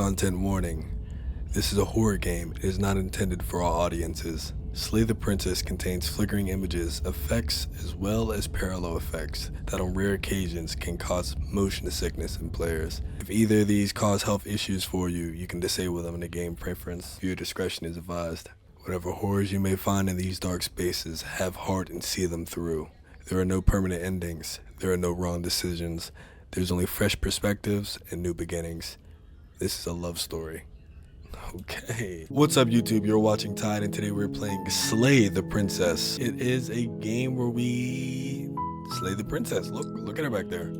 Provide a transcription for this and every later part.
Content warning. This is a horror game. It is not intended for all audiences. Slay the Princess contains flickering images, effects, as well as parallel effects that on rare occasions can cause motion sickness in players. If either of these cause health issues for you, you can disable them in the game preference. Viewer discretion is advised. Whatever horrors you may find in these dark spaces, have heart and see them through. There are no permanent endings. There are no wrong decisions. There's only fresh perspectives and new beginnings. This is a love story. Okay. What's up, YouTube? You're watching Tiied, and today we're playing Slay the Princess. It is a game where we slay the princess. Look at her back there.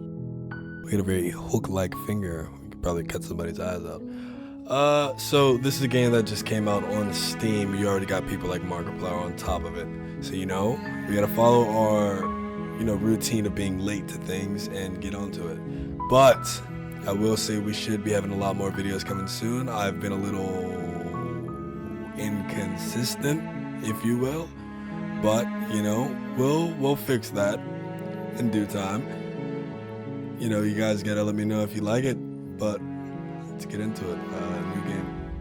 We got a very hook-like finger. We could probably cut somebody's eyes out. So this is a game that just came out on Steam. You already got people like Markiplier on top of it. So, we gotta follow our, routine of being late to things and get onto it. But I will say we should be having a lot more videos coming soon. I've been a little inconsistent, if you will, but we'll fix that in due time. You guys gotta let me know if you like it, but let's get into it. New game.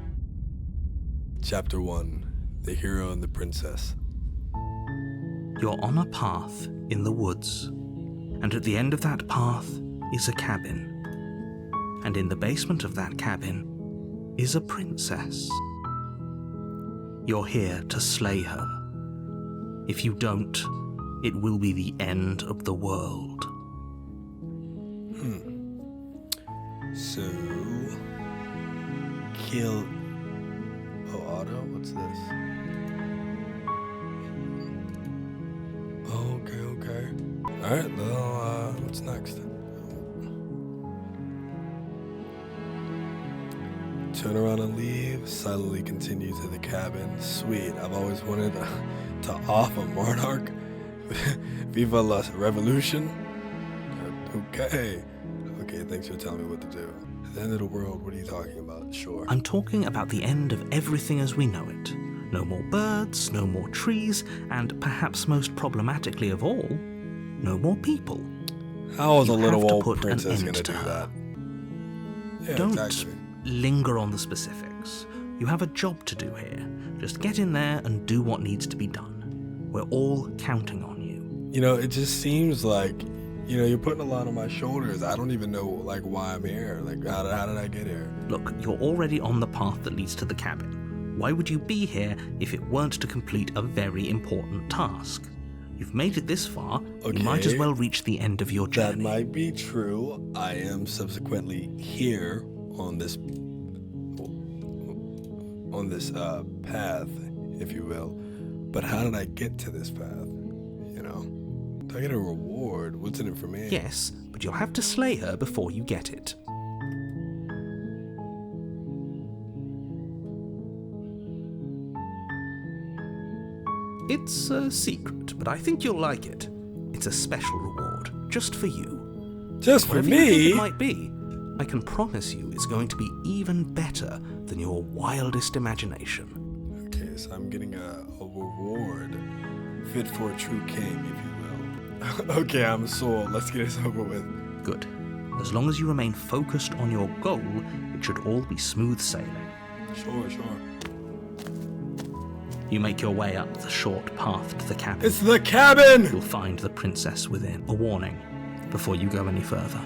Chapter 1, The Hero and the Princess. You're on a path in the woods, and at the end of that path is a cabin. And in the basement of that cabin is a princess. You're here to slay her. If you don't, it will be the end of the world. So, kill... Oh, auto? What's this? Oh, okay. Alright, well, what's next? Turn around and leave, silently continue to the cabin. Sweet, I've always wanted to off a monarch. Viva la revolution. Okay, thanks for telling me what to do. The end of the world, what are you talking about? Sure. I'm talking about the end of everything as we know it. No more birds, no more trees, and perhaps most problematically of all, no more people. How is a little old put princess an gonna end do to that? Yeah, Don't exactly. linger on the specifics. You have a job to do here. Just get in there and do what needs to be done. We're all counting on you. It just seems like, you're putting a lot on my shoulders. I don't even know, why I'm here. How did I get here? Look, you're already on the path that leads to the cabin. Why would you be here if it weren't to complete a very important task? You've made it this far, Okay. You might as well reach the end of your journey. That might be true. I am subsequently here on this path, if you will. But how did I get to this path? Do I get a reward? What's in it for me? Yes, but you'll have to slay her before you get it. It's a secret, but I think you'll like it. It's a special reward, just for you. Just for Whatever you think me? it might be, I can promise you it's going to be even better than your wildest imagination. Okay, so I'm getting a reward fit for a true king, if you will. Okay, I'm sold. Let's get this over with. Good. As long as you remain focused on your goal, it should all be smooth sailing. Sure. You make your way up the short path to the cabin. It's the cabin! You'll find the princess within. A warning before you go any further.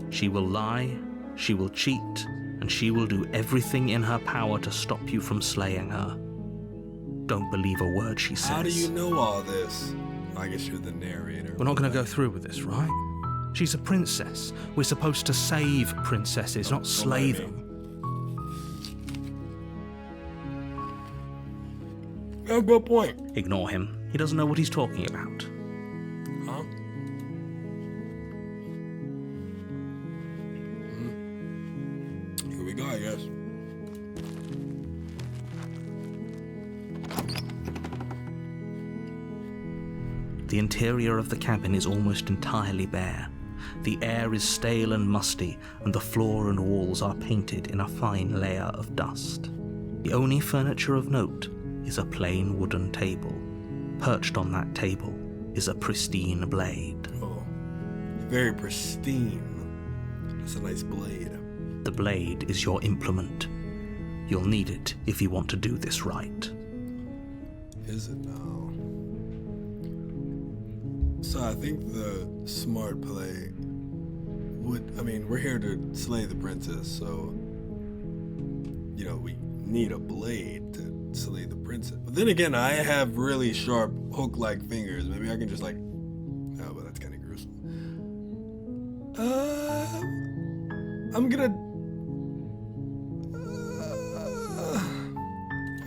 She will lie, she will cheat, and she will do everything in her power to stop you from slaying her. Don't believe a word she says. How do you know all this? I guess you're the narrator. We're not going to go through with this, right? She's a princess. We're supposed to save princesses, not slay them. Oh, good point. Ignore him. He doesn't know what he's talking about. Huh? Here we go, I guess. The interior of the cabin is almost entirely bare. The air is stale and musty, and the floor and walls are painted in a fine layer of dust. The only furniture of note is a plain wooden table. Perched on that table is a pristine blade. Oh, very pristine. It's a nice blade. The blade is your implement. You'll need it if you want to do this right. Is it now? So I think the smart play would, I mean, we're here to slay the princess, so, you know, we need a blade to slay the princess. But then again, I have really sharp hook-like fingers. Maybe I can just like, oh, but that's kind of gruesome. I'm gonna,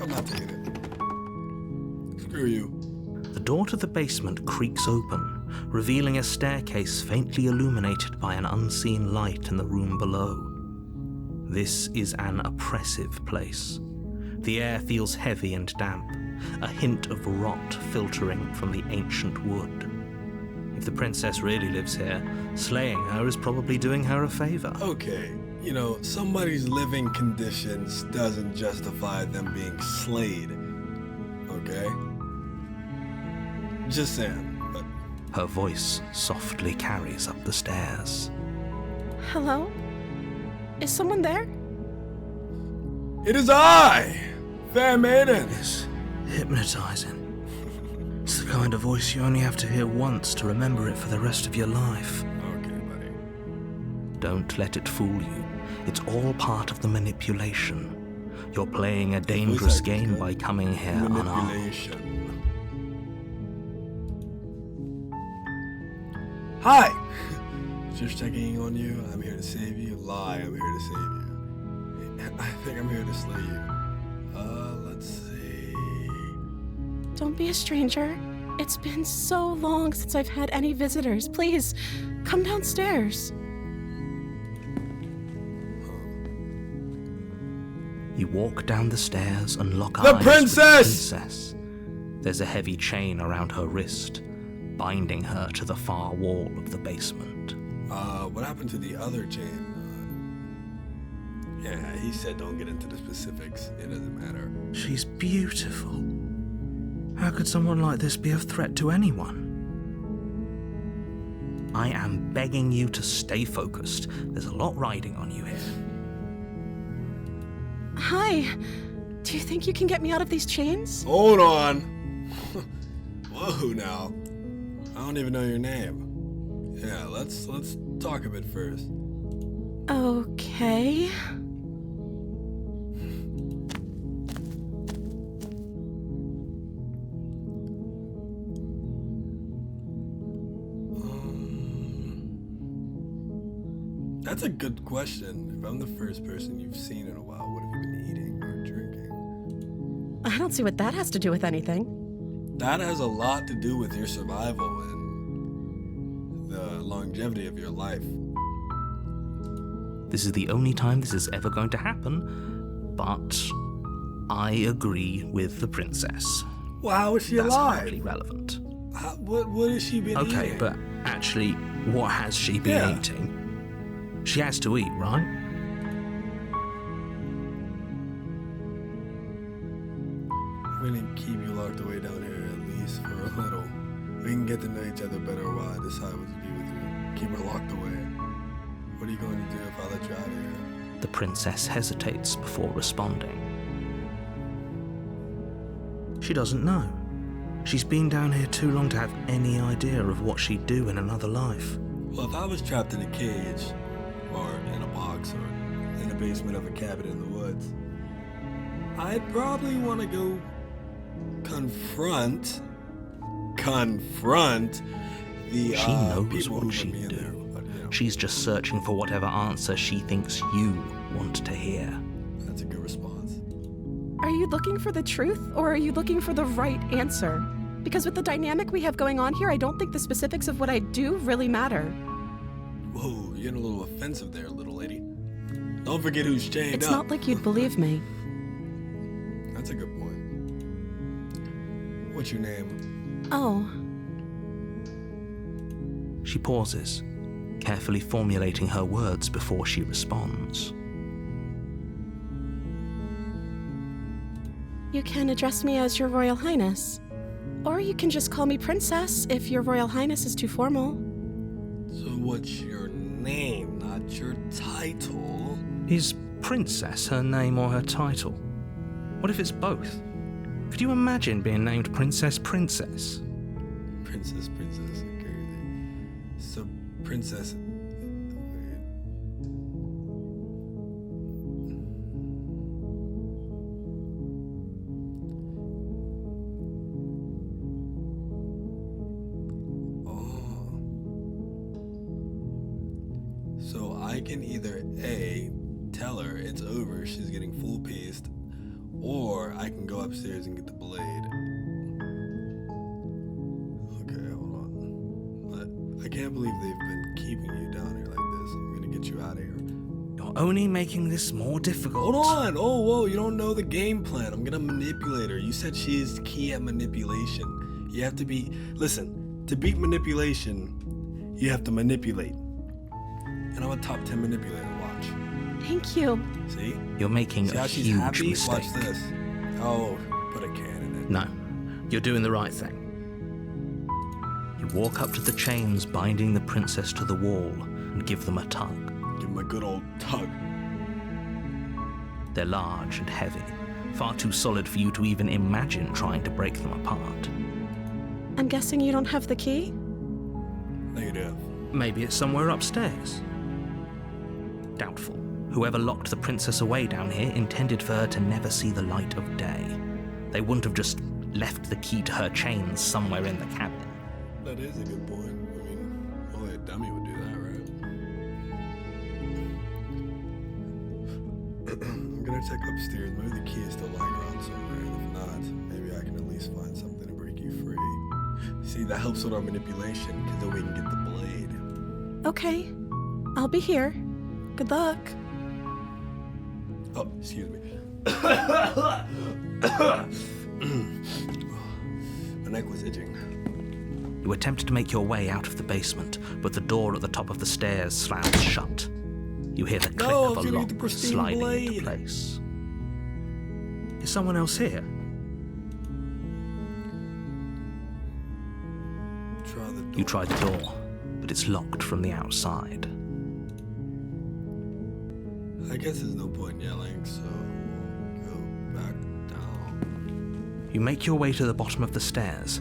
I'm not taking it. Screw you. The door to the basement creaks open, revealing a staircase faintly illuminated by an unseen light in the room below. This is an oppressive place. The air feels heavy and damp, a hint of rot filtering from the ancient wood. If the princess really lives here, slaying her is probably doing her a favor. Okay, you know, somebody's living conditions doesn't justify them being slayed. Okay? Just saying. But Her voice softly carries up the stairs. Hello? Is someone there? it is I, fair maiden. It's hypnotizing. It's the kind of voice you only have to hear once to remember it for the rest of your life. Okay, buddy. Don't let it fool you. It's all part of the manipulation. You're playing a dangerous game by coming here unarmed. Manipulation. Hi! Just checking on you. I'm here to save you. Lie, I'm here to save you. I think I'm here to slay you. Let's see. Don't be a stranger. It's been so long since I've had any visitors. Please, come downstairs. You walk down the stairs and lock The eyes princess! with the princess. There's a heavy chain around her wrist, binding her to the far wall of the basement. What happened to the other chain? Yeah, he said don't get into the specifics. It doesn't matter. She's beautiful. How could someone like this be a threat to anyone? I am begging you to stay focused. There's a lot riding on you here. Hi. Do you think you can get me out of these chains? Hold on. Whoa, now. I don't even know your name. Yeah, let's talk a bit first. Okay. That's a good question. If I'm the first person you've seen in a while, what have you been eating or drinking? I don't see what that has to do with anything. That has a lot to do with your survival and the longevity of your life. This is the only time this is ever going to happen, but I agree with the princess. Well, how is she That's alive? hardly relevant. What has she been eating? Okay, but actually, what has she been eating? She has to eat, right? I'm gonna keep you locked away down here at least for a little. We can get to know each other better while I decide what to do with you. Keep her locked away. What are you going to do if I let you out of here? The princess hesitates before responding. She doesn't know. She's been down here too long to have any idea of what she'd do in another life. Well, if I was trapped in a cage, or in a box, or in the basement of a cabin in the woods, I'd probably want to go confront the She knows people who what let me she'd in there. do. But, you know, She's just searching for whatever answer she thinks you want to hear. that's a good response. Are you looking for the truth, or are you looking for the right answer? Because with the dynamic we have going on here, I don't think the specifics of what I do really matter. Whoa, you're getting a little offensive there, little lady. Don't forget who's chained It's up. not like you'd believe me. That's a good point. What's your name? Oh, She pauses, carefully formulating her words before she responds. you can address me as Your Royal Highness. Or you can just call me Princess if Your Royal Highness is too formal. So what's your name, not your title? Is Princess her name or her title? What if it's both? Could you imagine being named Princess? Princess, crazy. So, Princess. So I can either A, tell her it's over, she's getting full paced, or I can go upstairs and get the blade. Okay, hold on. But I can't believe they've been keeping you down here like this. I'm gonna get you out of here. You're only making this more difficult. Hold on! Oh, whoa, you don't know the game plan. I'm gonna manipulate her. You said she is key at manipulation. You have to be... Listen, to beat manipulation, you have to manipulate. And I'm a top 10 manipulator, watch. Thank you. See? You're making See a how she's huge happy? mistake. Watch this. Oh, put a can in it. No, you're doing the right thing. You walk up to the chains binding the princess to the wall and give them a tug. Give him a good old tug. They're large and heavy, far too solid for you to even imagine trying to break them apart. I'm guessing you don't have the key? Negative. Maybe it's somewhere upstairs. Doubtful. Whoever locked the princess away down here intended for her to never see the light of day. They wouldn't have just left the key to her chains somewhere in the cabin. That is a good point. I mean, only a dummy would do that, right? I'm gonna check upstairs. Maybe the key is still lying around somewhere. And if not, maybe I can at least find something to break you free. See, that helps with our manipulation, because then we can get the blade. Okay. I'll be here. Good luck. Oh, excuse me. My neck was itching. You attempt to make your way out of the basement, but the door at the top of the stairs slams shut. You hear the click of a lock sliding into place. Is someone else here? Try the door. You try the door, but it's locked from the outside. I guess there's no point in yelling, so we'll go back down. You make your way to the bottom of the stairs.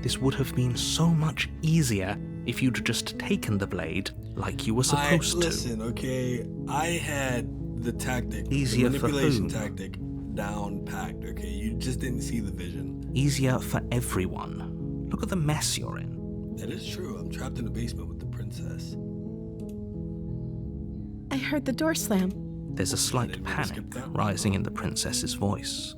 This would have been so much easier if you'd just taken the blade like you were supposed to. Listen, okay, I had the tactic, Easier the for manipulation whom? tactic down packed, okay? You just didn't see the vision. Easier for everyone. Look at the mess you're in. That is true. I'm trapped in the basement with the princess. I heard the door slam. There's a slight didn't mean to panic skip that. rising in the princess's voice.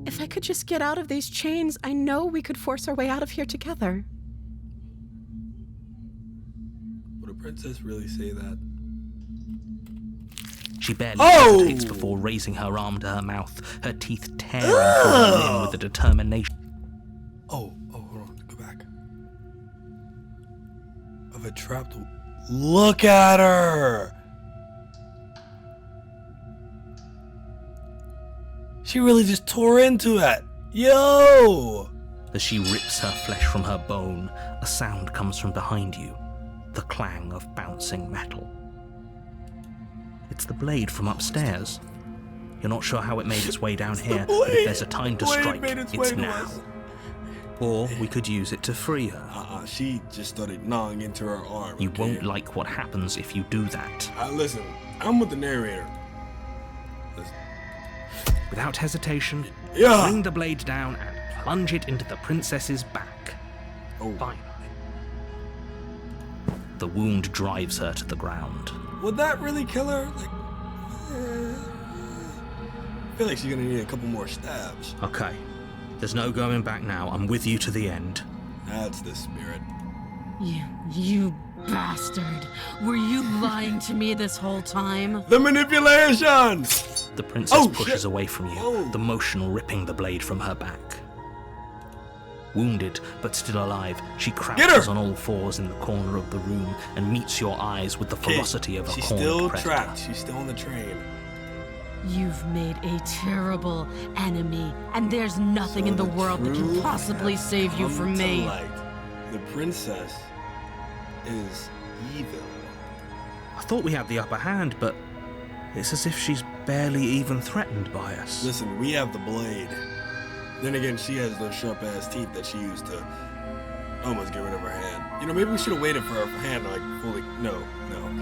If I could just get out of these chains, I know we could force our way out of here together. Would a princess really say that? She barely Oh! hesitates before raising her arm to her mouth, her teeth tearing through her skin with a determination. Oh, hold on. Go back. Of a trapped... Look at her! She really just tore into it. Yo! As she rips her flesh from her bone, a sound comes from behind you, the clang of bouncing metal. It's the blade from upstairs. You're not sure how it made its way down here, but if there's a time to strike, it's now. Or we could use it to free her. She just started gnawing into her arm. You okay? won't like what happens if you do that. Listen, I'm with the narrator. Listen. Without hesitation, Yeah. bring the blade down and plunge it into the princess's back. Oh. Finally. The wound drives her to the ground. Would that really kill her? Like, I feel like she's gonna need a couple more stabs. Okay. There's no going back now. I'm with you to the end. That's the spirit. You bastard. Were you lying to me this whole time? The manipulation! The princess Oh, pushes shit. away from you, Oh. the motion ripping the blade from her back. Wounded, but still alive, she Get crouches her! on all fours in the corner of the room and meets your eyes with the ferocity of a She's cornered still predator. trapped. She's still on the train. You've made a terrible enemy, and there's nothing So in the world that can truth possibly has save you come from to me. light. The princess is evil. I thought we had the upper hand, but it's as if she's barely even threatened by us. Listen, we have the blade. Then again, she has those sharp-ass teeth that she used to almost get rid of her hand. You know, maybe we should have waited for her hand to, like, fully... No,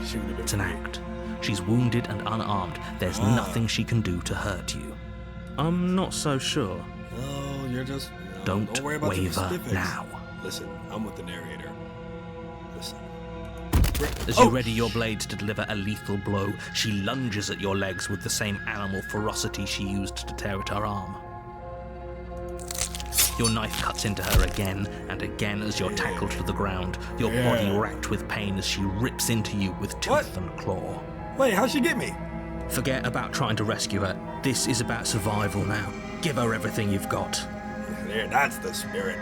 she would have been... It's an act. She's wounded and unarmed. There's nothing she can do to hurt you. I'm not so sure. Oh, you're just... Don't worry about the waver specifics. now. Listen, I'm with the narrator. Listen. As you ready your blade to deliver a lethal blow, she lunges at your legs with the same animal ferocity she used to tear at her arm. Your knife cuts into her again and again as you're tackled to the ground, your body racked with pain as she rips into you with tooth and claw. Wait, how'd she get me? Forget about trying to rescue her. This is about survival now. Give her everything you've got. There, that's the spirit.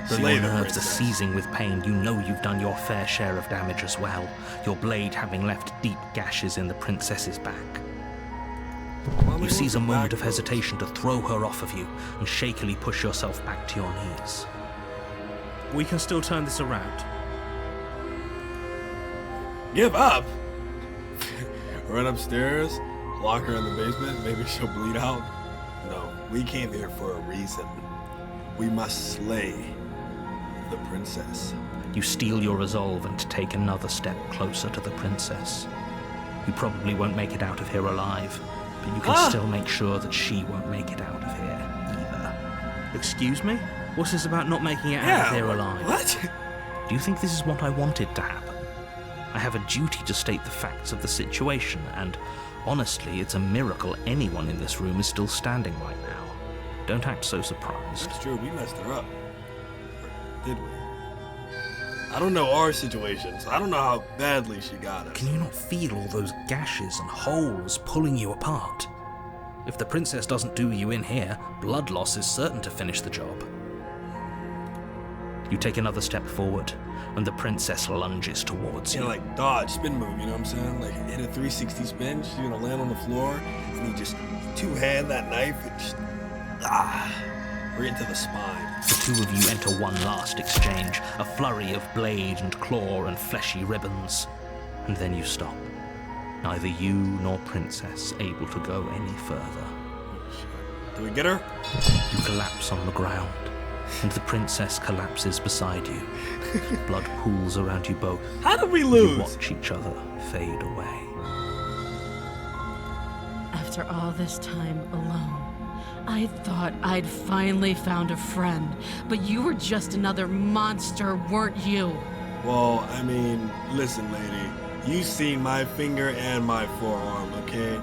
Though Slay your the nerves are princess. seizing with pain, you know you've done your fair share of damage as well, your blade having left deep gashes in the princess's back. You seize a moment of hesitation to throw her off of you and shakily push yourself back to your knees. We can still turn this around. Give up? Run upstairs, lock her in the basement, maybe she'll bleed out? No, we came here for a reason. We must slay the princess. You steel your resolve and take another step closer to the princess. You probably won't make it out of here alive, but you can still make sure that she won't make it out of here either. Excuse me? What's this about not making it out of here alive? What? Do you think this is what I wanted to happen? I have a duty to state the facts of the situation, and honestly, it's a miracle anyone in this room is still standing right now. Don't act so surprised. That's true, we messed her up. Or did we? I don't know our situations. I don't know how badly she got us. Can you not feel all those gashes and holes pulling you apart? If the princess doesn't do you in here, blood loss is certain to finish the job. You take another step forward, and the princess lunges towards you. You know, like dodge, spin move, you know what I'm saying? Like hit a 360 spin, she's gonna land on the floor, and you just two-hand that knife and just right into the spine. The two of you enter one last exchange, a flurry of blade and claw and fleshy ribbons. And then you stop. Neither you nor princess able to go any further. Oh, shit. Do we get her? You collapse on the ground, and the princess collapses beside you. Blood pools around you both. How did we You lose? watch each other fade away. After all this time alone, I thought I'd finally found a friend, but you were just another monster, weren't you? Well, I mean, listen, lady. You seen my finger and my forearm, okay?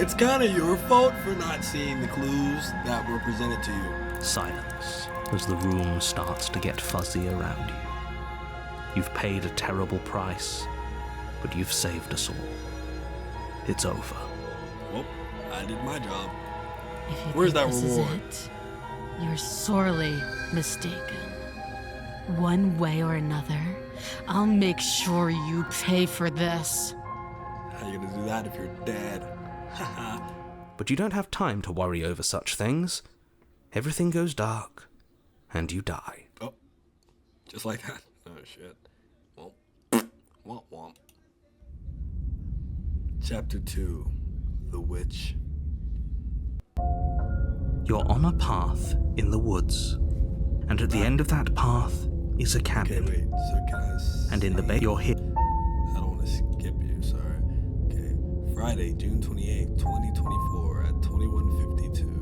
It's kind of your fault for not seeing the clues that were presented to you. Silence as the room starts to get fuzzy around you. You've paid a terrible price, but you've saved us all. It's over. Well, I did my job. If you Where's think that this reward? is it, you're sorely mistaken. One way or another, I'll make sure you pay for this. How you gonna do that if you're dead? Haha. But you don't have time to worry over such things. Everything goes dark, and you die. Oh, just like that? Oh, shit. Well, womp womp. Chapter 2, The Witch. You're on a path in the woods, and at the end of that path is a Okay, cabin. wait, so can I And in the see- bed you're hit. I don't want to skip you, sorry. Okay, Friday, June 28th, 2024 at 21:52.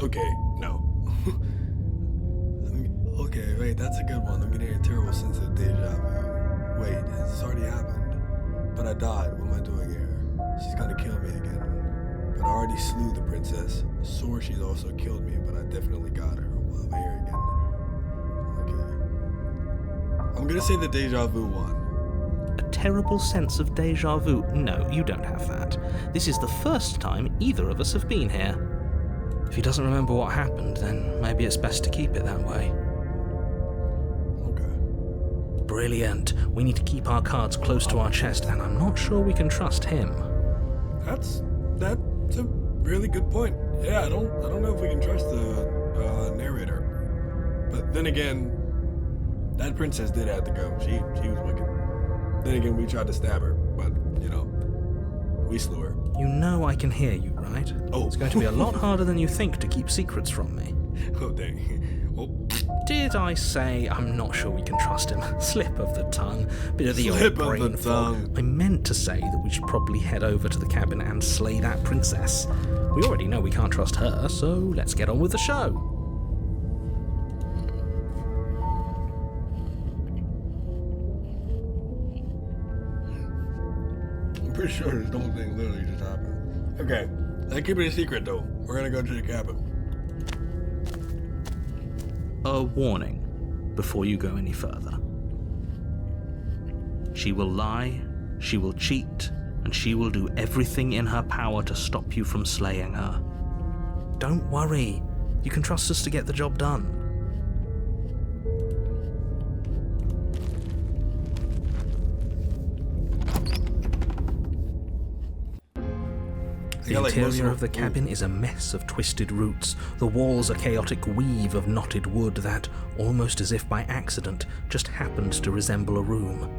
Okay, no. Okay, wait, that's a good one. I'm getting a terrible sense of deja vu. Wait, has this already happened? But I died. What am I doing here? She's gonna kill me again. But I already slew the princess. Sure, she's also killed me, but I definitely got her. Well, I'm here again. Okay. I'm gonna say the deja vu one. A terrible sense of deja vu. No, you don't have that. This is the first time either of us have been here. If he doesn't remember what happened, then maybe it's best to keep it that way. Okay. Brilliant. We need to keep our cards close to our chest, and I'm not sure we can trust him. That's a really good point. Yeah, I don't know if we can trust the narrator. Then again, that princess did have to go. She was wicked. Then again, we tried to stab her, but, we slew her. You know I can hear you, right? Oh. It's going to be a lot harder than you think to keep secrets from me. Oh, dang. Oh. Did I say I'm not sure we can trust him? Slip of the tongue. Bit of the Slip old of brain the fog. tongue. I meant to say that we should probably head over to the cabin and slay that princess. We already know we can't trust her, so let's get on with the show. I'm pretty sure this whole thing literally just happened. Okay, let's keep it a secret though. We're gonna go to the cabin. A warning before you go any further. She will lie, she will cheat, and she will do everything in her power to stop you from slaying her. Don't worry, you can trust us to get the job done. The interior of the cabin is a mess of twisted roots. The walls a chaotic weave of knotted wood that, almost as if by accident, just happened to resemble a room.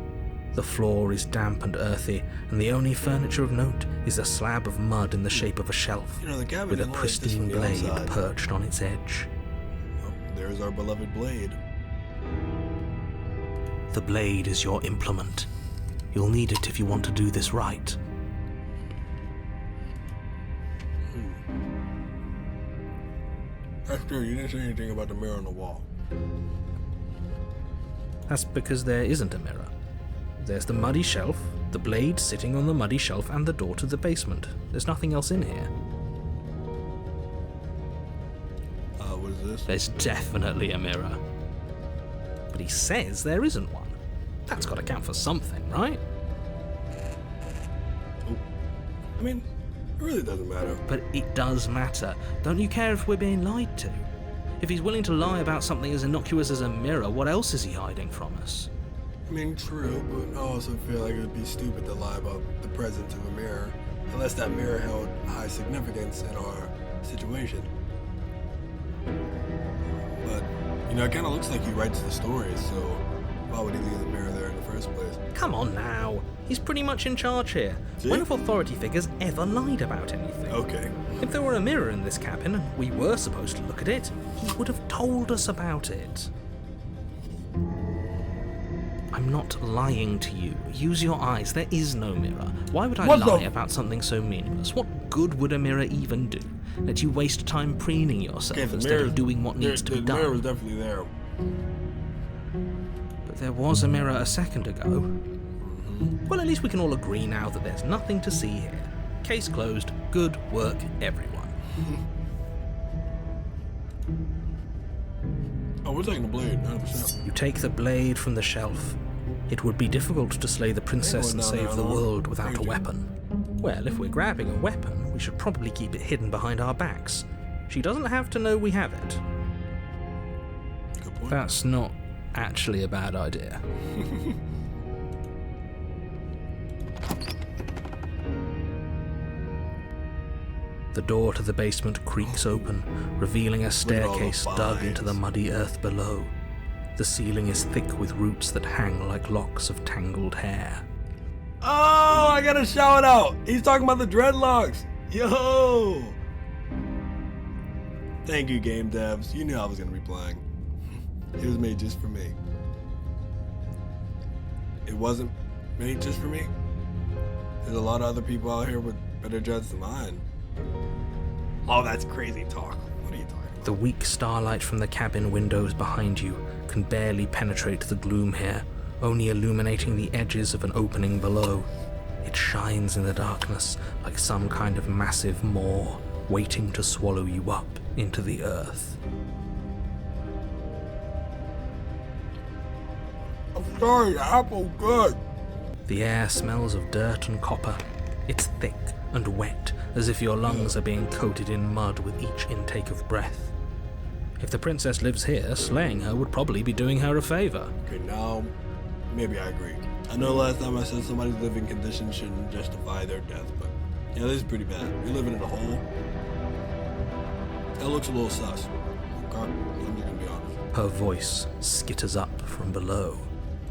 The floor is damp and earthy, and the only furniture of note is a slab of mud in the shape of a shelf, The cabin with a isn't like this pristine from the blade outside. perched on its edge. Oh, there's our beloved blade. The blade is your implement. You'll need it if you want to do this right. That's true, you didn't say anything about the mirror on the wall. That's because there isn't a mirror. There's the muddy shelf, the blade sitting on the muddy shelf, and the door to the basement. There's nothing else in here. What is this? There's definitely a mirror. But he says there isn't one. That's got to count for something, right? Oh. I mean, it really doesn't matter. But it does matter. Don't you care if we're being lied to? If he's willing to lie about something as innocuous as a mirror, what else is he hiding from us? I mean, true, but I also feel like it would be stupid to lie about the presence of a mirror, unless that mirror held high significance in our situation. But, it kind of looks like he writes the stories, so why would he leave the mirror there in the first place? Come on now. He's pretty much in charge here. See? When have authority figures ever lied about anything? Okay. If there were a mirror in this cabin and we were supposed to look at it, he would have told us about it. I'm not lying to you. Use your eyes. There is no mirror. Why would I lie about something so meaningless? What good would a mirror even do? Let you waste time preening yourself instead of doing what needs to be The mirror was done. definitely there. But there was a mirror a second ago. Well, at least we can all agree now that there's nothing to see here. Case closed. Good work, everyone. Oh, we're taking the blade, 100%. You take the blade from the shelf. It would be difficult to slay the princess and save the world without a weapon. Well, if we're grabbing a weapon, we should probably keep it hidden behind our backs. She doesn't have to know we have it. Good point. That's not actually a bad idea. The door to the basement creaks open, revealing a staircase dug into the muddy earth below. The ceiling is thick with roots that hang like locks of tangled hair. Oh, I gotta shout out. He's talking about the dreadlocks. Yo! Thank you, game devs. You knew I was gonna be playing. It was made just for me. It wasn't made just for me. There's a lot of other people out here with better dreads than mine. Oh, that's crazy talk. What are you talking about? The weak starlight from the cabin windows behind you can barely penetrate the gloom here, only illuminating the edges of an opening below. It shines in the darkness like some kind of massive maw waiting to swallow you up into the earth. I'm sorry, the apple's good. The air smells of dirt and copper. It's thick and wet, as if your lungs are being coated in mud with each intake of breath. If the princess lives here, slaying her would probably be doing her a favor. Okay, now, maybe I agree. I know last time I said somebody's living conditions shouldn't justify their death, but, this is pretty bad. You're living in a hole. That looks a little sus. Okay? I'm just gonna be honest. Her voice skitters up from below.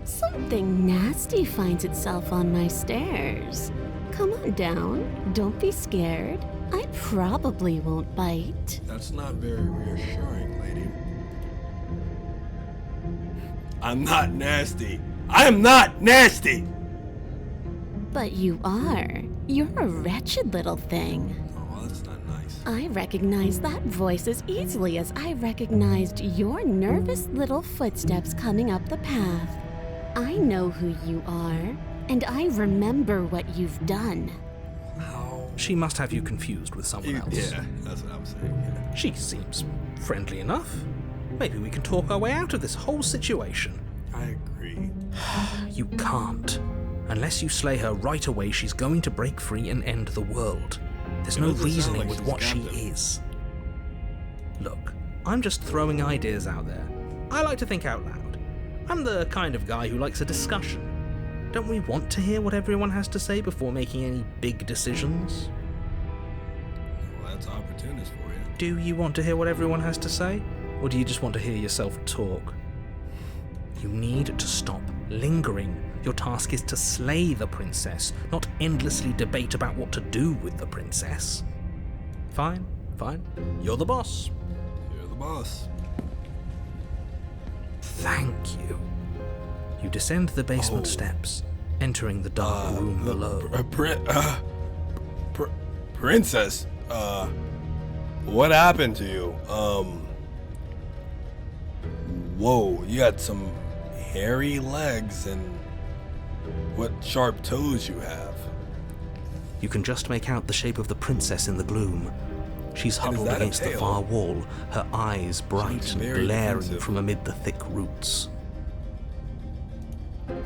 Something nasty finds itself on my stairs. Come on down. Don't be scared. I probably won't bite. That's not very reassuring, lady. I'm not nasty. I am not nasty! But you are. You're a wretched little thing. Oh, well, that's not nice. I recognize that voice as easily as I recognized your nervous little footsteps coming up the path. I know who you are, and I remember what you've done. How? She must have you confused with someone else. Yeah, that's what I'm saying. Yeah. She seems friendly enough. Maybe we can talk our way out of this whole situation. I agree. You can't. Unless you slay her right away, she's going to break free and end the world. There's no doesn't sound reasoning like with she's what she captain. is. Look, I'm just throwing ideas out there. I like to think out loud. I'm the kind of guy who likes a discussion. Don't we want to hear what everyone has to say before making any big decisions? Well, that's opportunist for you. Do you want to hear what everyone has to say? Or do you just want to hear yourself talk? You need to stop lingering. Your task is to slay the princess, not endlessly debate about what to do with the princess. Fine, fine. You're the boss. You're the boss. Thank you. You descend the basement steps, entering the dark room below. Princess, what happened to you? Whoa, you got some hairy legs and what sharp toes you have. You can just make out the shape of the princess in the gloom. She's huddled that a against the tail? far wall, her eyes bright Seems and very glaring defensive. from amid the thick roots.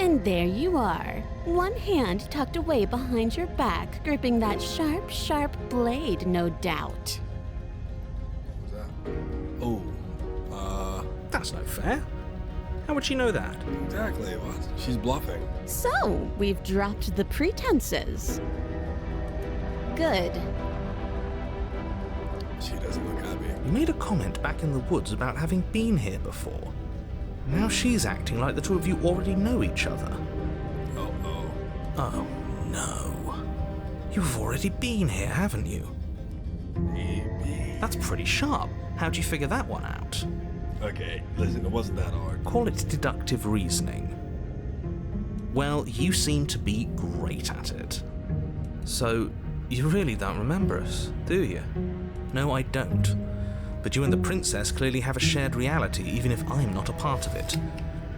And there you are, one hand tucked away behind your back, gripping that sharp, sharp blade, no doubt. What was that? Oh, That's no fair. How would she know that? exactly. What? She's bluffing. So, we've dropped the pretenses. Good. She doesn't look happy. You made a comment back in the woods about having been here before. Now she's acting like the two of you already know each other. Oh. Oh, no. You've already been here, haven't you? Maybe. That's pretty sharp. How'd you figure that one out? Okay, listen, it wasn't that hard. Call it deductive reasoning. Well, you seem to be great at it. So, you really don't remember us, do you? No, I don't. But you and the princess clearly have a shared reality, even if I'm not a part of it.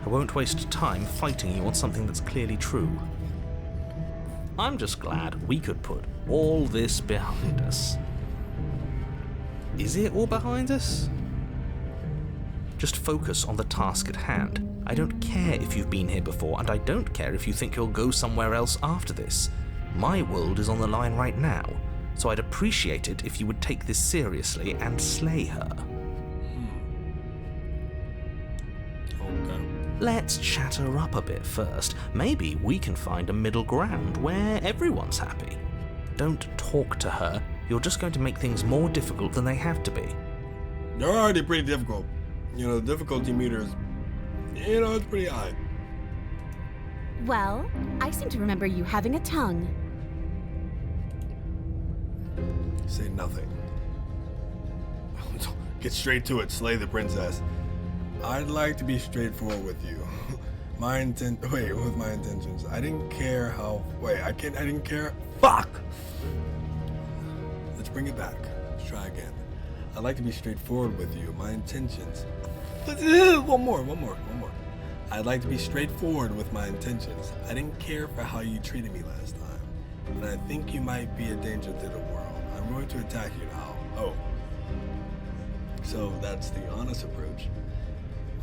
I won't waste time fighting you on something that's clearly true. I'm just glad we could put all this behind us. Is it all behind us? Just focus on the task at hand. I don't care if you've been here before, and I don't care if you think you'll go somewhere else after this. My world is on the line right now, so I'd appreciate it if you would take this seriously and slay her. Okay. Let's chat her up a bit first. Maybe we can find a middle ground where everyone's happy. Don't talk to her. You're just going to make things more difficult than they have to be. They're already pretty difficult. You know, the difficulty meter is, it's pretty high. Well, I seem to remember you having a tongue. Say nothing. Get straight to it, slay the princess. I'd like to be straightforward with you. With my intentions. I didn't care how, I didn't care. Fuck! Let's bring it back. Let's try again. I'd like to be straightforward with you. My intentions. One more. I'd like to be straightforward with my intentions. I didn't care for how you treated me last time, and I think you might be a danger to the world. I'm going to attack you now. Oh. So that's the honest approach.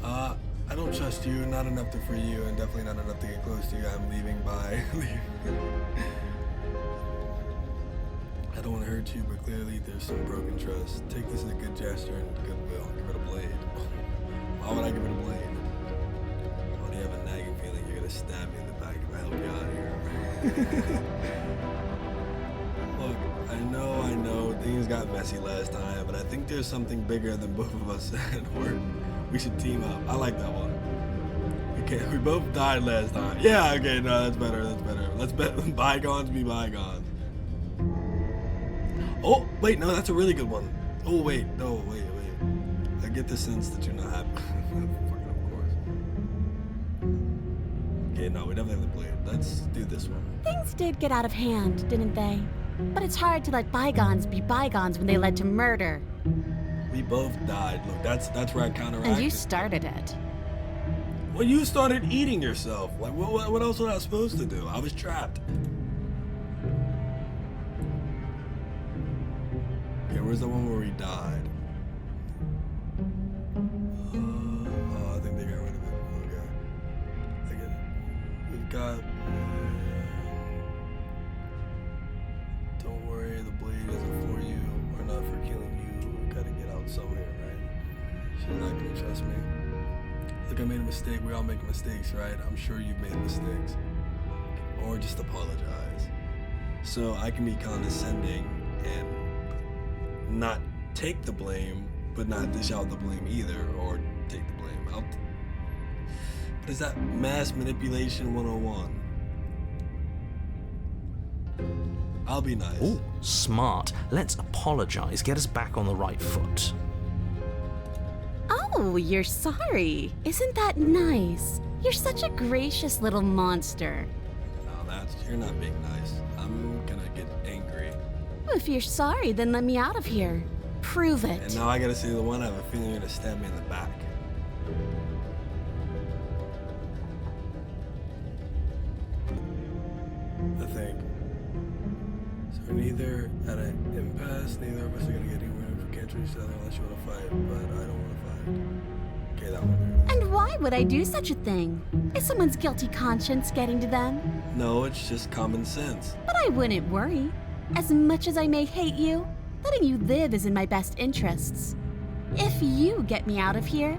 I don't trust you, not enough to free you, and definitely not enough to get close to you. I'm leaving by. I don't want to hurt you, but clearly there's some broken trust. Take this as a good gesture and goodwill. Give it a blade. Why would I give it a blade? Why do you have a nagging feeling you're gonna stab me in the back if I help you out of here? Look, I know, things got messy last time, but I think there's something bigger than both of us at work. We should team up. I like that one. Okay, we both died last time. Yeah, okay, no, that's better, that's better. Let's bet bygones be bygones. Oh, wait, no, that's a really good one. Oh, wait, no, wait. I get the sense that you're not happy. Fucking of course. Okay, no, we definitely have the blade. Let's do this one. Things did get out of hand, didn't they? But it's hard to let bygones be bygones when they led to murder. We both died. Look, that's where I counteracted. And you started it. Well, you started eating yourself. Like, what else was I supposed to do? I was trapped. Okay, where's the one where we died? Oh, I think they got rid of it. Okay. I get it. We've got... Don't worry, the blade isn't for you. Or not for killing you. We gotta get out somewhere, right? She's not gonna trust me. Look, I made a mistake. We all make mistakes, right? I'm sure you've made mistakes. Or just apologize. So I can be condescending and not take the blame, but not dish out the blame either, or take the blame. What is that? Mass manipulation 101. I'll be nice. Ooh, smart. Let's apologize. Get us back on the right foot. Oh, you're sorry. Isn't that nice? You're such a gracious little monster. No, you're not being nice. I'm gonna get angry. If you're sorry, then let me out of here. Prove it. And now I gotta see the one. I have a feeling you're gonna stab me in the back. I think. So we're neither at an impasse, neither of us are gonna get anywhere if we can't treat each other unless you wanna fight, but I don't wanna fight. Okay, that one. And why would I do such a thing? Is someone's guilty conscience getting to them? No, it's just common sense. But I wouldn't worry. As much as I may hate you, letting you live is in my best interests. If you get me out of here,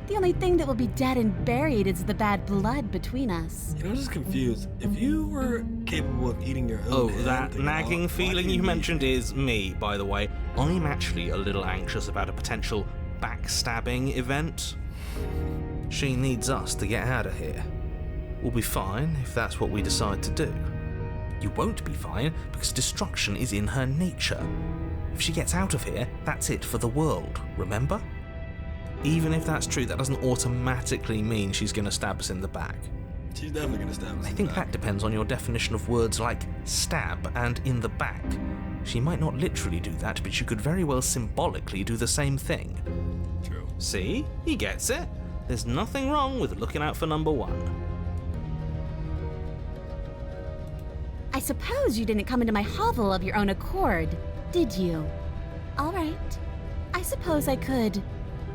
the only thing that will be dead and buried is the bad blood between us. You know, I'm just confused. If you were capable of eating your own hand, That taking nagging out, why feeling do you need mentioned me? is me, by the way. I'm actually a little anxious about a potential backstabbing event. She needs us to get out of here. We'll be fine if that's what we decide to do. You won't be fine because destruction is in her nature. If she gets out of here, that's it for the world, remember? Even if that's true, that doesn't automatically mean she's going to stab us in the back. She's definitely gonna stab us. I in think the that back. depends on your definition of words like stab and in the back. She might not literally do that, but she could very well symbolically do the same thing. True. See? He gets it. There's nothing wrong with looking out for number one. I suppose you didn't come into my hovel of your own accord, did you? All right. I suppose I could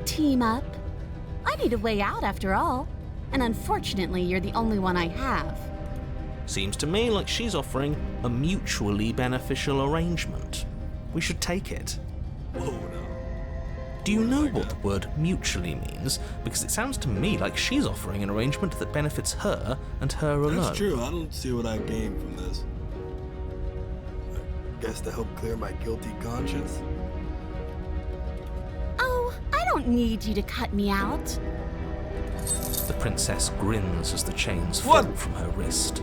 team up. I need a way out after all. And unfortunately, you're the only one I have. Seems to me like she's offering a mutually beneficial arrangement. We should take it. Whoa, no. Do you know my what God. the word mutually means? Because it sounds to me like she's offering an arrangement that benefits her and her alone. That's true. I don't see what I gained from this. I guess to help clear my guilty conscience. Oh, I don't need you to cut me out. The princess grins as the chains fall What? from her wrist.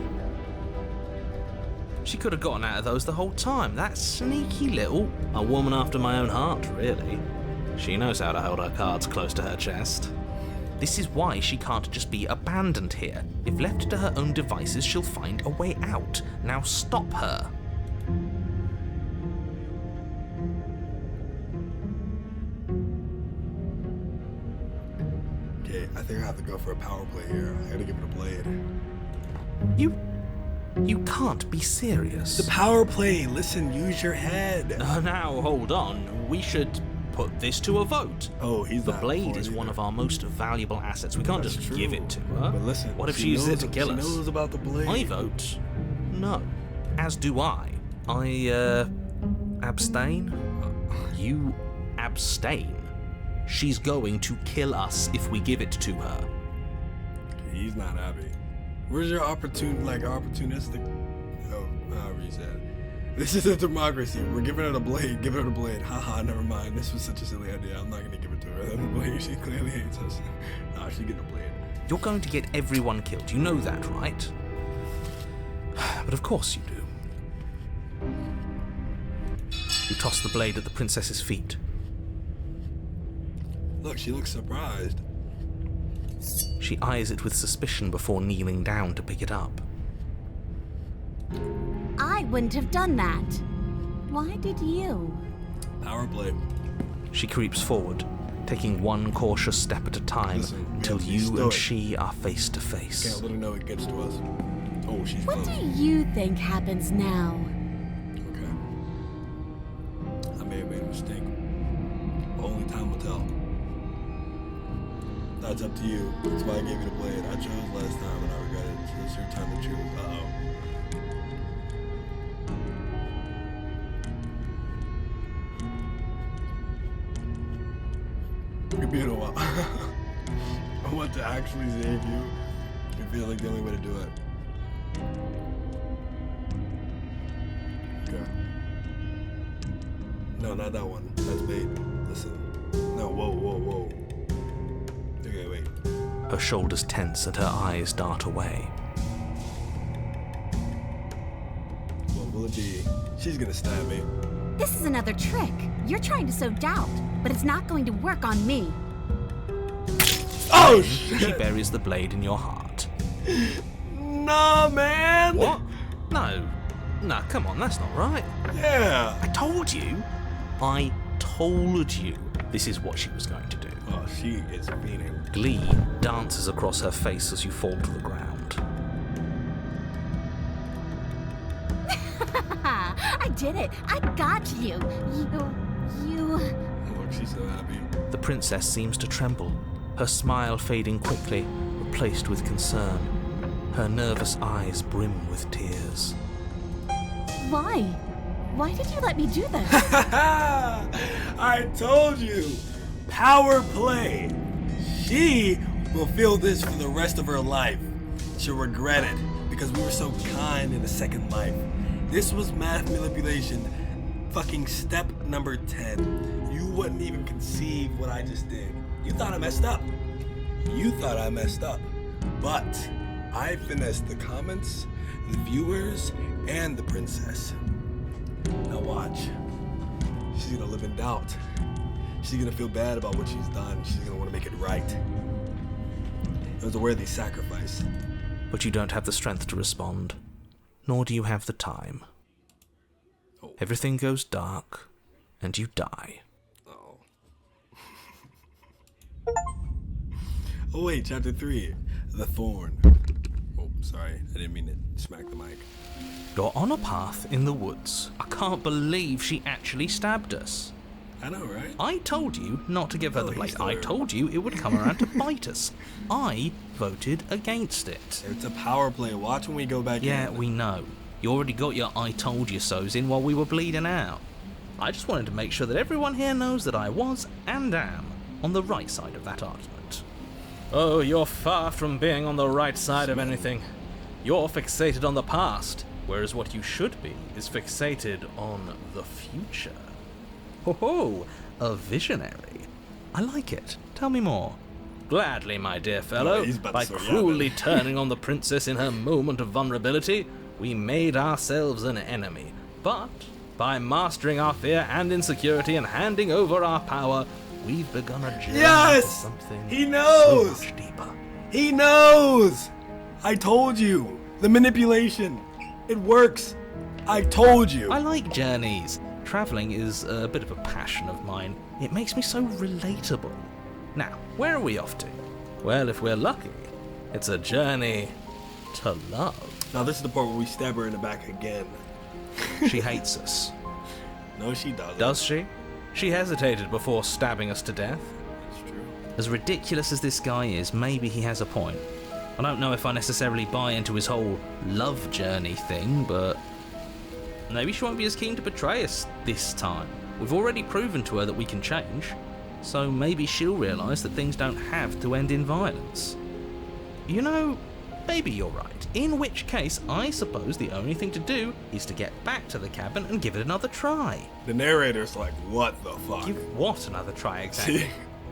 She could have gotten out of those the whole time. That sneaky little... A woman after my own heart, really. She knows how to hold her cards close to her chest. This is why she can't just be abandoned here. If left to her own devices, she'll find a way out. Now stop her. Okay, I think I have to go for a power play here. I gotta give it a blade. You can't be serious. The power play. Listen, use your head. Now, hold on. We should put this to a vote. Oh, he's The not blade for it is one either. of our most valuable assets. We can't That's just true. give it to her. But listen, What if she uses it to kill She us? knows about the blade. I vote no. As do I. I abstain. You abstain. She's going to kill us if we give it to her. He's not happy. Where's your opportunistic? Oh, however you said it. This is a democracy. We're giving her the blade. Give her the blade. Haha, never mind. This was such a silly idea. I'm not gonna give it to her. The blade, she clearly hates us. Nah, she getting a blade. You're going to get everyone killed. You know that, right? But of course you do. You toss the blade at the princess's feet. Look, she looks surprised. She eyes it with suspicion before kneeling down to pick it up. I wouldn't have done that. Why did you? Power play. She creeps forward, taking one cautious step at a time until you and she are face to face. Can't let her know it gets to us. Oh, she's What close. do you think happens now? Okay. I may have made a mistake. Only time will tell. That's up to you. That's why I gave you the blade. I chose last time and I regret it. So it's your time to choose. Uh-oh. It could be in a while. I want to actually save you. I feel like the only way to do it. Okay. No, not that one. That's bait. Listen. No, whoa. Okay, wait. Her shoulders tense and her eyes dart away. What will it be? She's gonna stab me. This is another trick. You're trying to sow doubt, but it's not going to work on me. Oh, She shit! buries the blade in your heart. No, man! What? No, come on, that's not right. Yeah! I told you this is what she was going to do. Oh, she is fiending. Glee dances across her face as you fall to the ground. I did it. I got you. You... Look, she's so happy. The princess seems to tremble, her smile fading quickly, replaced with concern. Her nervous eyes brim with tears. Why? Why did you let me do this? I told you! Power play! She will feel this for the rest of her life. She'll regret it because we were so kind in a second life. This was math manipulation. Fucking step number 10. You wouldn't even conceive what I just did. You thought I messed up. But I finessed the comments, the viewers, and the princess. Now watch. She's gonna live in doubt. She's gonna feel bad about what she's done. She's gonna want to make it right. It was a worthy sacrifice. But you don't have the strength to respond, nor do you have the time. Oh. Everything goes dark, and you die. Oh. Oh wait, chapter 3. The Thorn. Oh, sorry. I didn't mean to smack the mic. You're on a path in the woods. I can't believe she actually stabbed us. I know, right? I told you not to give her Oh, the he's blade. still I there. told you it would come around to bite us. I voted against it. It's a power play. Watch when we go back Yeah, in. we know. You already got your I told you so's in while we were bleeding out. I just wanted to make sure that everyone here knows that I was and am on the right side of that argument. Oh, you're far from being on the right side of anything. You're fixated on the past, whereas what you should be is fixated on the future. Ho ho, a visionary. I like it. Tell me more. Gladly, my dear fellow. Oh, he's about to By start cruelly yapping. turning on the princess in her moment of vulnerability, we made ourselves an enemy. But by mastering our fear and insecurity and handing over our power, we've begun a journey Yes! to something He knows! so much deeper. He knows! I told you! The manipulation! It works! I told you! I like journeys. Travelling is a bit of a passion of mine. It makes me so relatable. Now, where are we off to? Well, if we're lucky, it's a journey to love. Now this is the part where we stab her in the back again. She hates us. No, she doesn't. Does she? She hesitated before stabbing us to death. That's true. As ridiculous as this guy is, maybe he has a point. I don't know if I necessarily buy into his whole love journey thing, but maybe she won't be as keen to betray us this time. We've already proven to her that we can change, so maybe she'll realise that things don't have to end in violence. You know, maybe you're right. In which case, I suppose the only thing to do is to get back to the cabin and give it another try. The narrator's like, what the fuck? Give what another try exactly?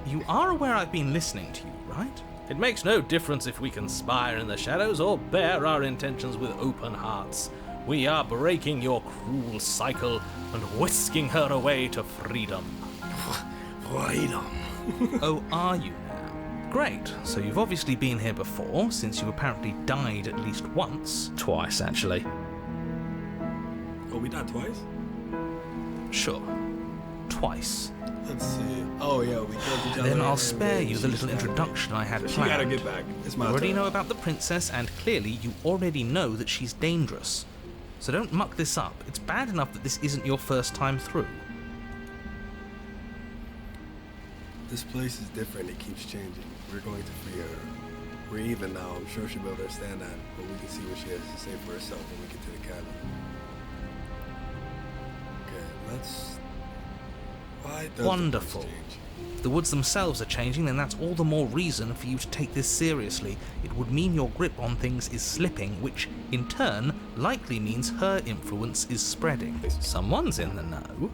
You are aware I've been listening to you, right? It makes no difference if we conspire in the shadows or bear our intentions with open hearts. We are breaking your cruel cycle and whisking her away to freedom. Freedom. Oh, are you now? Great, so you've obviously been here before, since you apparently died at least once. Twice, actually. Oh, we died twice? Sure. Twice. Let's see. Oh, yeah, we killed each other. Then I'll spare you the little introduction I had She planned. gotta get back. It's my You already turn. know about the princess, and clearly you already know that she's dangerous. So don't muck this up. It's bad enough that this isn't your first time through. This place is different. It keeps changing. We're going to free her. We're even now. I'm sure she'll be able to understand that, but we can see what she has to say for herself when we get to the cabin. Okay, let's... Why does Wonderful. the place change? If the woods themselves are changing, then that's all the more reason for you to take this seriously. It would mean your grip on things is slipping, which, in turn, likely means her influence is spreading. Someone's in the know.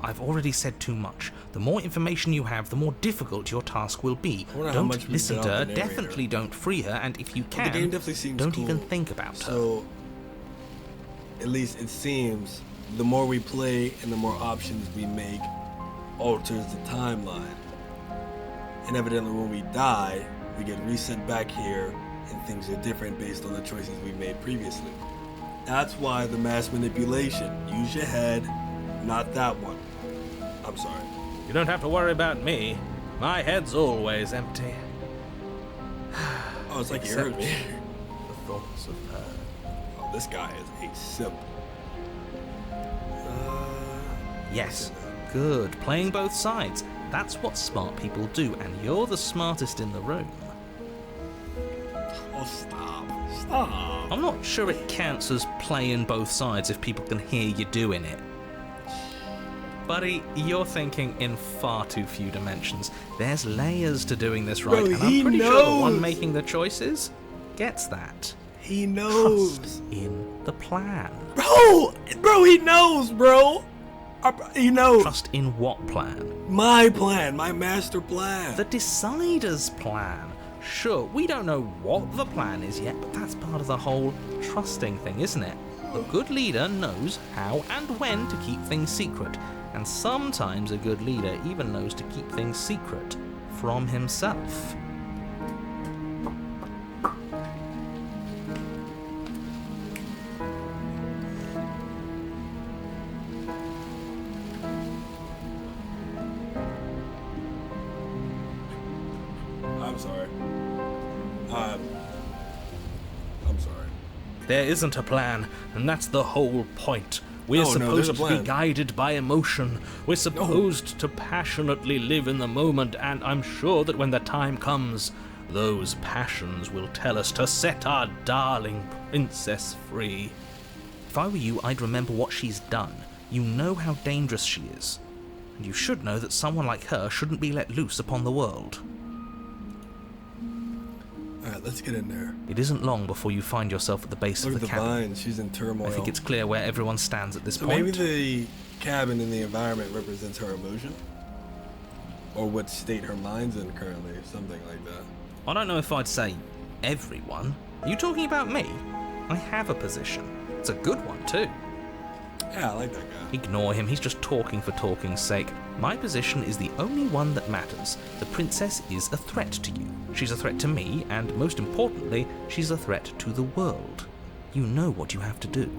I've already said too much. The more information you have, the more difficult your task will be. I wonder how much Don't we listen bit to off her, the narrator. definitely don't free her, and if you Well, can, the game definitely seems don't cool. even think about her. So, at least it seems, the more we play and the more options we make alters the timeline. And evidently when we die, we get reset back here and things are different based on the choices we made previously. That's why the mass manipulation. Use your head, not that one. I'm sorry. You don't have to worry about me. My head's always empty. Oh, it's like you heard me. The thoughts of her. Oh, this guy is a simp. Yes, good. Playing both sides. That's what smart people do, and you're the smartest in the room. Oh, stop. Stop. I'm not sure it counts as playing both sides if people can hear you doing it. Buddy, you're thinking in far too few dimensions. There's layers to doing this right, Bro, and I'm he pretty sure the one knows. making the choices gets that. He knows. Trust in the plan. Bro, he knows, bro. He knows. Trust in what plan? My plan, my master plan. The decider's plan. Sure, we don't know what the plan is yet, but that's part of the whole trusting thing, isn't it? A good leader knows how and when to keep things secret, and sometimes a good leader even knows to keep things secret from himself. I'm sorry. I'm sorry. There isn't a plan, and that's the whole point. We're No, there's a supposed to be plan. guided by emotion. We're supposed to passionately live in the moment, and I'm sure that when the time comes, those passions will tell us to set our darling princess free. If I were you, I'd remember what she's done. You know how dangerous she is, and you should know that someone like her shouldn't be let loose upon the world. Alright, let's get in there. It isn't long before you find yourself at the base Look of at the the cabin. vines. She's in turmoil. I think it's clear where everyone stands at this So point. maybe the cabin and the environment represents her emotion? Or what state her mind's in currently, or something like that. I don't know if I'd say everyone. Are you talking about me? I have a position. It's a good one, too. Yeah, I like that guy. Ignore him, he's just talking for talking's sake. My position is the only one that matters. The princess is a threat to you. She's a threat to me, and most importantly, she's a threat to the world. You know what you have to do.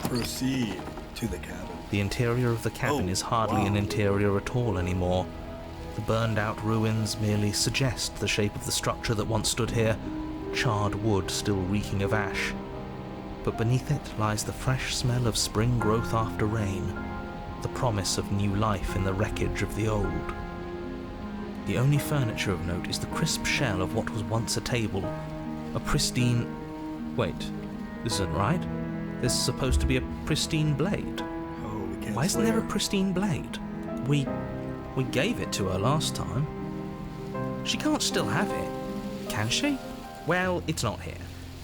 Proceed to the cabin. The interior of the cabin Oh, is hardly an wow. interior at all anymore. The burned out ruins merely suggest the shape of the structure that once stood here, charred wood still reeking of ash. But beneath it lies the fresh smell of spring growth after rain, the promise of new life in the wreckage of the old. The only furniture of note is the crisp shell of what was once a table, a pristine... Wait, this isn't right. There's supposed to be a pristine blade. Oh, we can't Why isn't there a swear. pristine blade? We gave it to her last time. She can't still have it, Can she? Well, it's not here.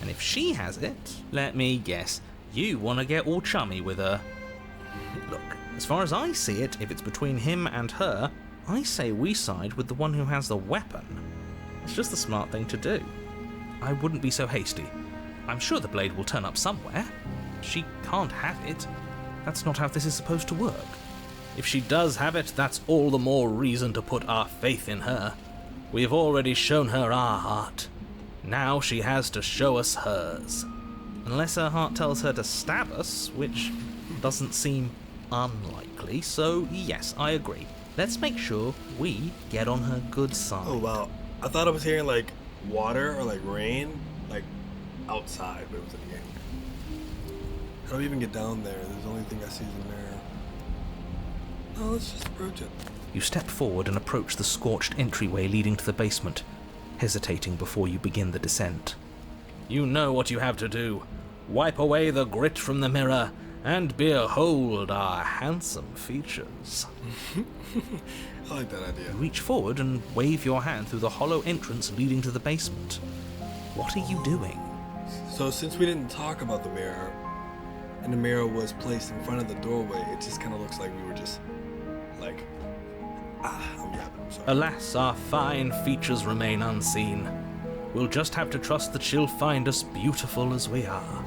And if she has it, let me guess, you want to get all chummy with her. Look, as far as I see it, if it's between him and her, I say we side with the one who has the weapon. It's just the smart thing to do. I wouldn't be so hasty. I'm sure the blade will turn up somewhere. She can't have it. That's not how this is supposed to work. If she does have it, that's all the more reason to put our faith in her. We have already shown her our heart. Now she has to show us hers. Unless her heart tells her to stab us, which doesn't seem unlikely, so yes, I agree. Let's make sure we get on her good side. Oh wow, I thought I was hearing like water or like rain, like outside, but it was in the game. How do I even get down there? There's the only thing I see is a mirror. No, let's just approach it. You step forward and approach the scorched entryway leading to the basement, hesitating before you begin the descent. You know what you have to do. Wipe away the grit from the mirror and behold our handsome features. I like that idea. You reach forward and wave your hand through the hollow entrance leading to the basement. What are you doing? So since we didn't talk about the mirror, and the mirror was placed in front of the doorway, it just kind of looks like we were just like, I'm yapping, I'm sorry. Alas, our fine features remain unseen. We'll just have to trust that she'll find us beautiful as we are.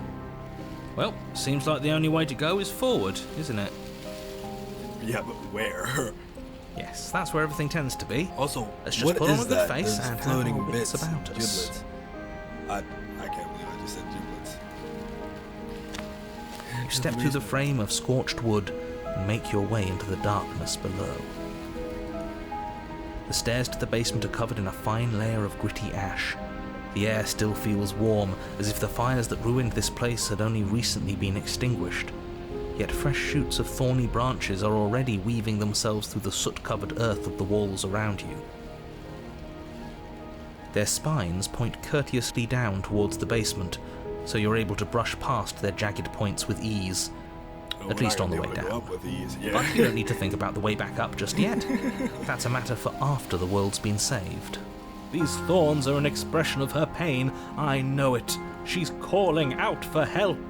Well, seems like the only way to go is forward, isn't it? Yeah, but where? Yes, that's where everything tends to be. Also, Let's just what put on is a good that? face There's and have floating our wits bits, about us. giblets. I can't believe I just said giblets. You step through the frame of scorched wood and make your way into the darkness below. The stairs to the basement are covered in a fine layer of gritty ash. The air still feels warm, as if the fires that ruined this place had only recently been extinguished. Yet fresh shoots of thorny branches are already weaving themselves through the soot-covered earth of the walls around you. Their spines point courteously down towards the basement, so you're able to brush past their jagged points with ease. At least on the way down. Up with ease. Yeah. But you don't need to think about the way back up just yet. That's a matter for after the world's been saved. These thorns are an expression of her pain. I know it. She's calling out for help.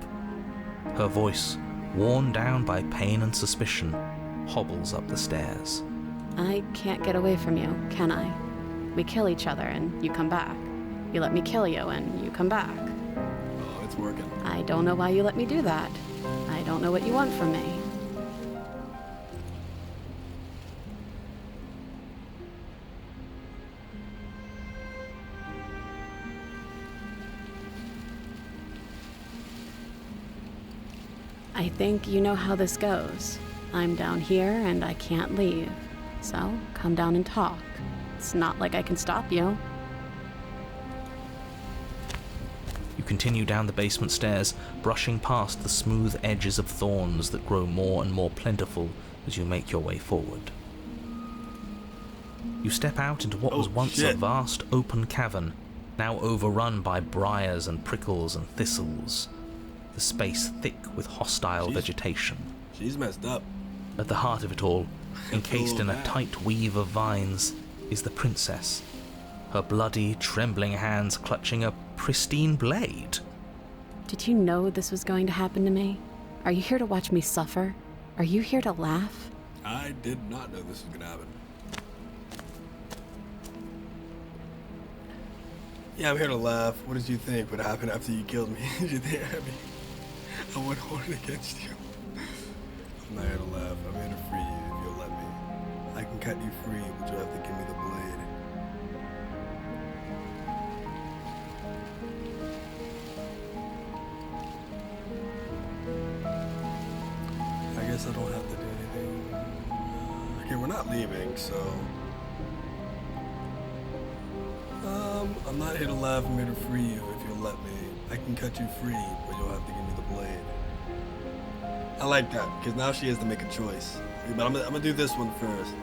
Her voice, worn down by pain and suspicion, hobbles up the stairs. I can't get away from you, can I? We kill each other and you come back. You let me kill you and you come back. Oh, it's working. I don't know why you let me do that. I don't know what you want from me. I think you know how this goes. I'm down here and I can't leave. So, come down and talk. It's not like I can stop you. You continue down the basement stairs, brushing past the smooth edges of thorns that grow more and more plentiful as you make your way forward. You step out into what was once a vast open cavern, now overrun by briars and prickles and thistles, the space thick with hostile vegetation. She's messed up. At the heart of it all, encased in a tight weave of vines, is the princess, her bloody, trembling hands clutching a pristine blade. Did you know this was going to happen to me? Are you here to watch me suffer? Are you here to laugh? I did not know this was gonna happen. Yeah, I'm here to laugh. What did you think would happen after you killed me? Did you think I would hold it against you? I'm not here to laugh. I'm here to free you if you'll let me. I can cut you free, but you'll have to give me the blade. I guess I don't have to do anything. Okay, we're not leaving, so... I'm not here to laugh, I'm here to free you if you'll let me. I can cut you free, but you'll have to give me the blade. I like that, because now she has to make a choice. But I'm gonna do this one first.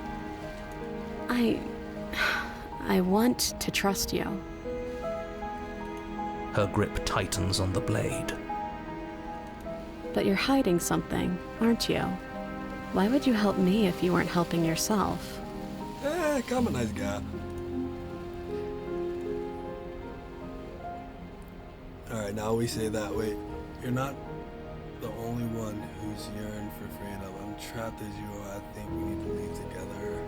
I want to trust you. Her grip tightens on the blade. But you're hiding something, aren't you? Why would you help me if you weren't helping yourself? I'm a nice guy. Alright, now we say that. Wait, you're not the only one who's yearned for freedom. I'm trapped as you are. I think we need to leave together.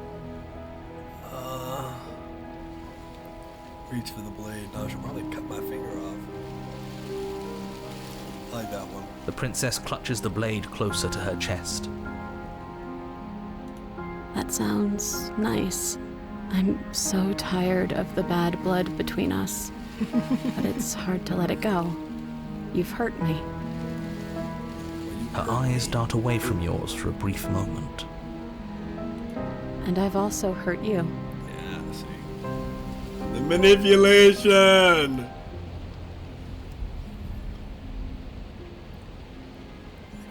Reach for the blade. No, I should probably cut my finger off. I like that one. The princess clutches the blade closer to her chest. That sounds nice. I'm so tired of the bad blood between us. But it's hard to let it go. You've hurt me. Her eyes dart away from yours for a brief moment. And I've also hurt you. Yeah, see. The manipulation!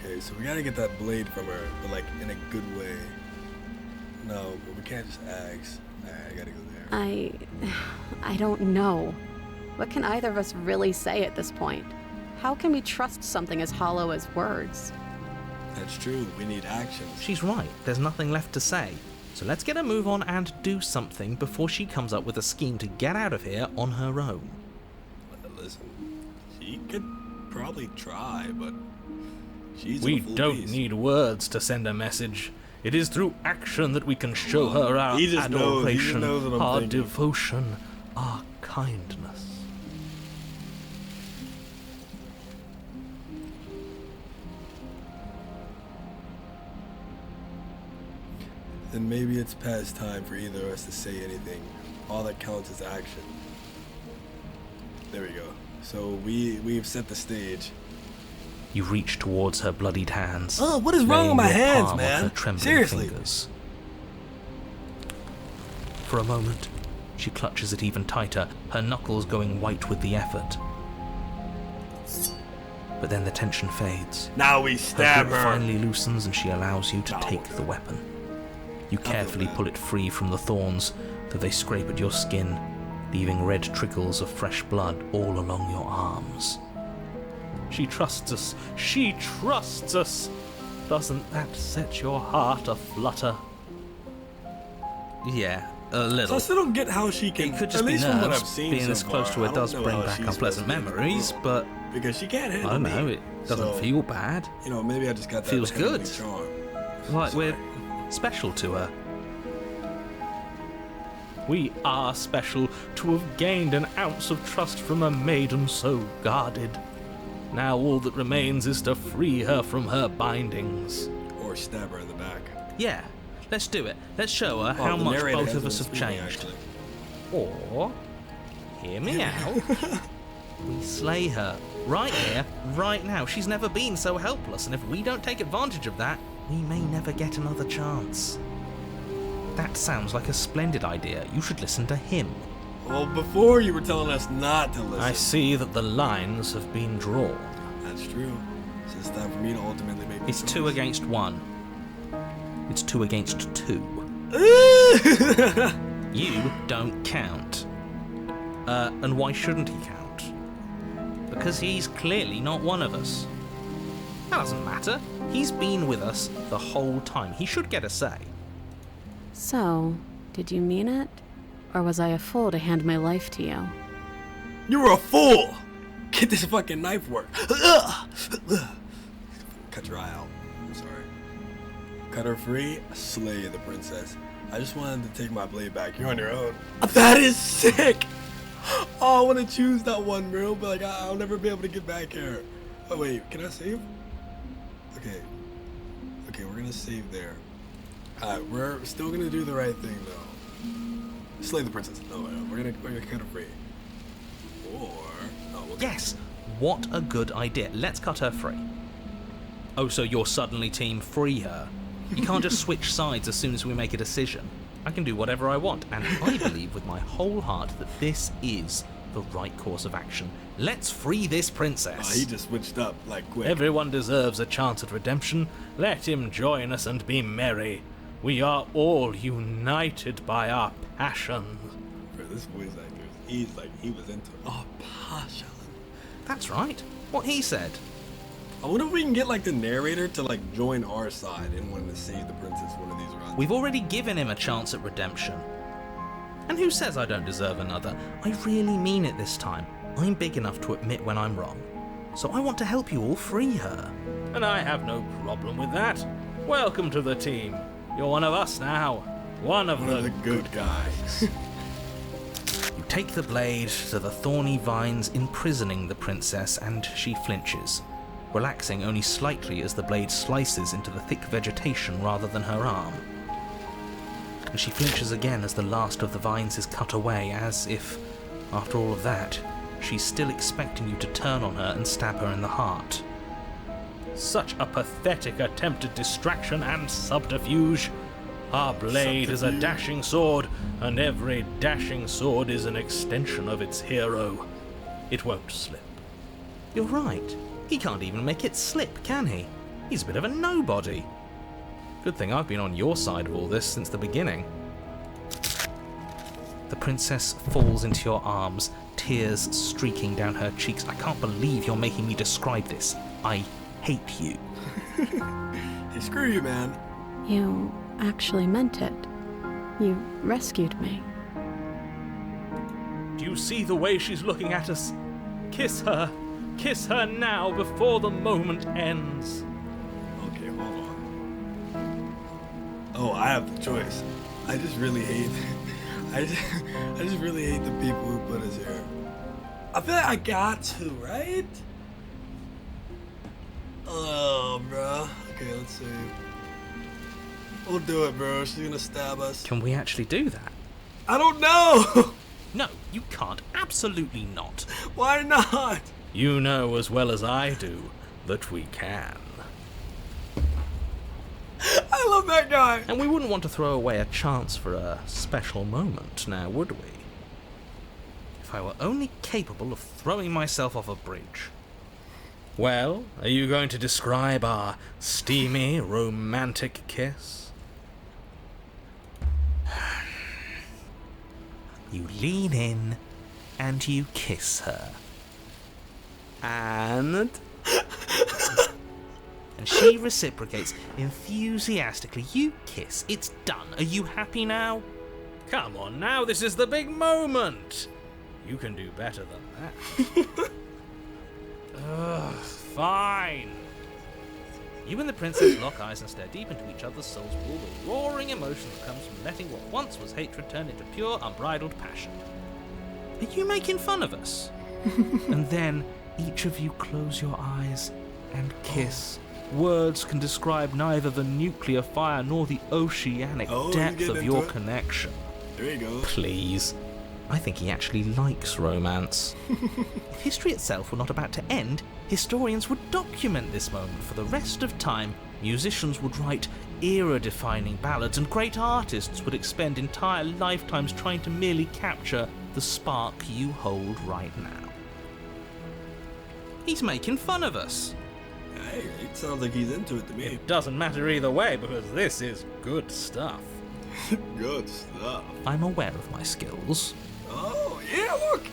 Okay, so we gotta get that blade from her, but like in a good way. No, but we can't just ask. Alright, I gotta go there. I don't know. What can either of us really say at this point? How can we trust something as hollow as words? That's true, we need actions. She's right, there's nothing left to say. So let's get a move on and do something before she comes up with a scheme to get out of here on her own. Listen, she could probably try, but she's We a full don't beast. need words to send a message. It is through action that we can show her our He just knows- he just adoration, knows what I'm our thinking. devotion, our kindness. Then maybe it's past time for either of us to say anything. All that counts is action. There we go. So we've set the stage. You reach towards her bloodied hands. Oh, what is wrong laying with my your hands, palm on man? her trembling Seriously. fingers. For a moment, she clutches it even tighter, her knuckles going white with the effort. But then the tension fades. Now we Her stab grip her. finally loosens and she allows you to No. take the weapon. You feel carefully bad. pull it free from the thorns, though they scrape at your skin, leaving red trickles of fresh blood all along your arms. She trusts us. She trusts us. Doesn't that set your heart aflutter? Yeah, a So I little. still don't get how she can. It could at just be least from what nerves. I've seen Being so this close far, to I it don't does know bring how back she's unpleasant supposed to be in the memories, world. but because she can't handle I don't me. know, it doesn't So, feel bad. You know, maybe I just got that Feels heavenly good. charm. Like Sorry. we're special to her. We are special to have gained an ounce of trust from a maiden so guarded. Now all that remains is to free her from her bindings. Or stab her in the back. Yeah, let's do it. Let's show her how the much narrator both has of us been have speaking, changed. actually. Or, hear me out, we slay her. Right here, right now. She's never been so helpless, and if we don't take advantage of that, we may never get another chance. That sounds like a splendid idea. You should listen to him. Well, before you were telling us not to listen. I see that the lines have been drawn. That's true. So it's time for me to ultimately make the It's 2 choice. against 1. It's 2 against 2. You don't count. And why shouldn't he count? Because he's clearly not one of us. That doesn't matter. He's been with us the whole time. He should get a say. So, did you mean it? Or was I a fool to hand my life to you? You were a fool! Get this fucking knife work. Cut your eye out. I'm sorry. Cut her free, slay the princess. I just wanted to take my blade back. You're on your own. That is sick! Oh, I want to choose that one, bro, but like I'll never be able to get back here. Oh wait, can I save? Okay. Okay, we're gonna save there. Alright, we're still gonna do the right thing though. Slay the princess. No, we're gonna cut her free. Or no, we'll Yes, what a good idea. Let's cut her free. Oh, so you're suddenly team free her? You can't just switch sides as soon as we make a decision. I can do whatever I want, and I believe with my whole heart that this is the right course of action. Let's free this princess. he just switched up like quick. Everyone deserves a chance at redemption. Let him join us and be merry. We are all united by our passion. For this voice actor, he's like he was into it. Oh, passion. That's right. What he said. I wonder if we can get like the narrator to like join our side and wanting to save the princess one of these runs. We've already given him a chance at redemption. And who says I don't deserve another? I really mean it this time. I'm big enough to admit when I'm wrong, so I want to help you all free her. And I have no problem with that. Welcome to the team. You're one of us now. One of the good guys. You take the blade to the thorny vines imprisoning the princess, and she flinches, relaxing only slightly as the blade slices into the thick vegetation rather than her arm. And she flinches again as the last of the vines is cut away, as if, after all of that, she's still expecting you to turn on her and stab her in the heart. Such a pathetic attempt at distraction and subterfuge. Our blade is a dashing sword, and every dashing sword is an extension of its hero. It won't slip. You're right. He can't even make it slip, can he? He's a bit of a nobody. Good thing I've been on your side of all this since the beginning. The princess falls into your arms, tears streaking down her cheeks. I can't believe you're making me describe this. I hate you. Hey, screw you, man. You actually meant it. You rescued me. Do you see the way she's looking at us? Kiss her. Kiss her now before the moment ends. Okay, hold on. Oh, I have the choice. I just really hate. I just really hate the people who put us here. I feel like I got to, right? Oh, bro. Okay, let's see. We'll do it, bro. She's gonna stab us. Can we actually do that? I don't know. No, you can't. Absolutely not. Why not? You know as well as I do that we can. I love that guy. And we wouldn't want to throw away a chance for a special moment, now would we? If I were only capable of throwing myself off a bridge. Well, are you going to describe our steamy, romantic kiss? You lean in and you kiss her. And she reciprocates enthusiastically. You kiss. It's done. Are you happy now? Come on now, this is the big moment. You can do better than that. Ugh, fine. You and the princess lock eyes and stare deep into each other's souls with all the roaring emotion that comes from letting what once was hatred turn into pure, unbridled passion. Are you making fun of us? And then each of you close your eyes and kiss. Words can describe neither the nuclear fire nor the oceanic depth of your connection. There you go. Please. I think he actually likes romance. If history itself were not about to end, historians would document this moment for the rest of time. Musicians would write era-defining ballads, and great artists would expend entire lifetimes trying to merely capture the spark you hold right now. He's making fun of us. Hey, it sounds like he's into it to me. It doesn't matter either way because this is good stuff. Good stuff. I'm aware of my skills. Oh, yeah, look.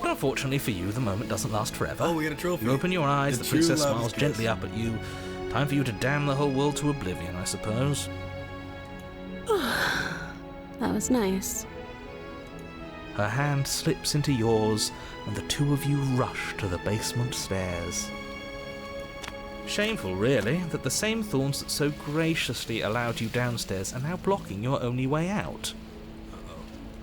But unfortunately for you, the moment doesn't last forever. Oh, we got a trophy. You open your eyes, the true princess love's smiles kiss. gently up at you. Time for you to damn the whole world to oblivion, I suppose. That was nice. Her hand slips into yours, and the two of you rush to the basement stairs. Shameful, really, that the same thorns that so graciously allowed you downstairs are now blocking your only way out.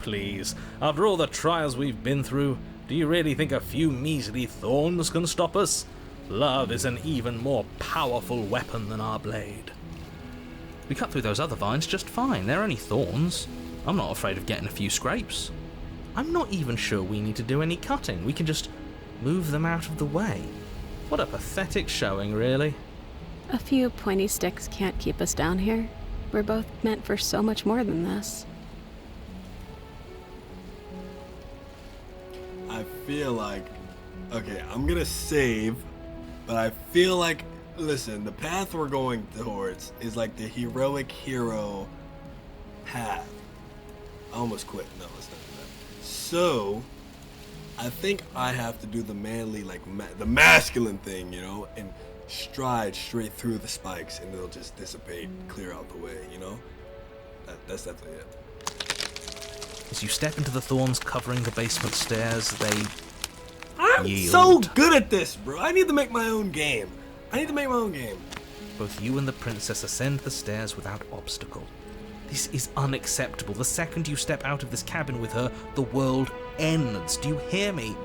Please, after all the trials we've been through, do you really think a few measly thorns can stop us? Love is an even more powerful weapon than our blade. We cut through those other vines just fine. They're only thorns. I'm not afraid of getting a few scrapes. I'm not even sure we need to do any cutting. We can just move them out of the way. What a pathetic showing, really. A few pointy sticks can't keep us down here. We're both meant for so much more than this. I feel like, okay, I'm gonna save, but I feel like, listen, the path we're going towards is like the heroic hero path. I almost quit. No, let's not do that. So, I think I have to do the manly, like the masculine thing, you know, and stride straight through the spikes, and they'll just dissipate, clear out the way, you know. That's definitely it. As you step into the thorns covering the basement stairs, they I'm yield. so good at this, bro. I need to make my own game. Both you and the princess ascend the stairs without obstacle. This is unacceptable. The second you step out of this cabin with her, the world ends. Do you hear me?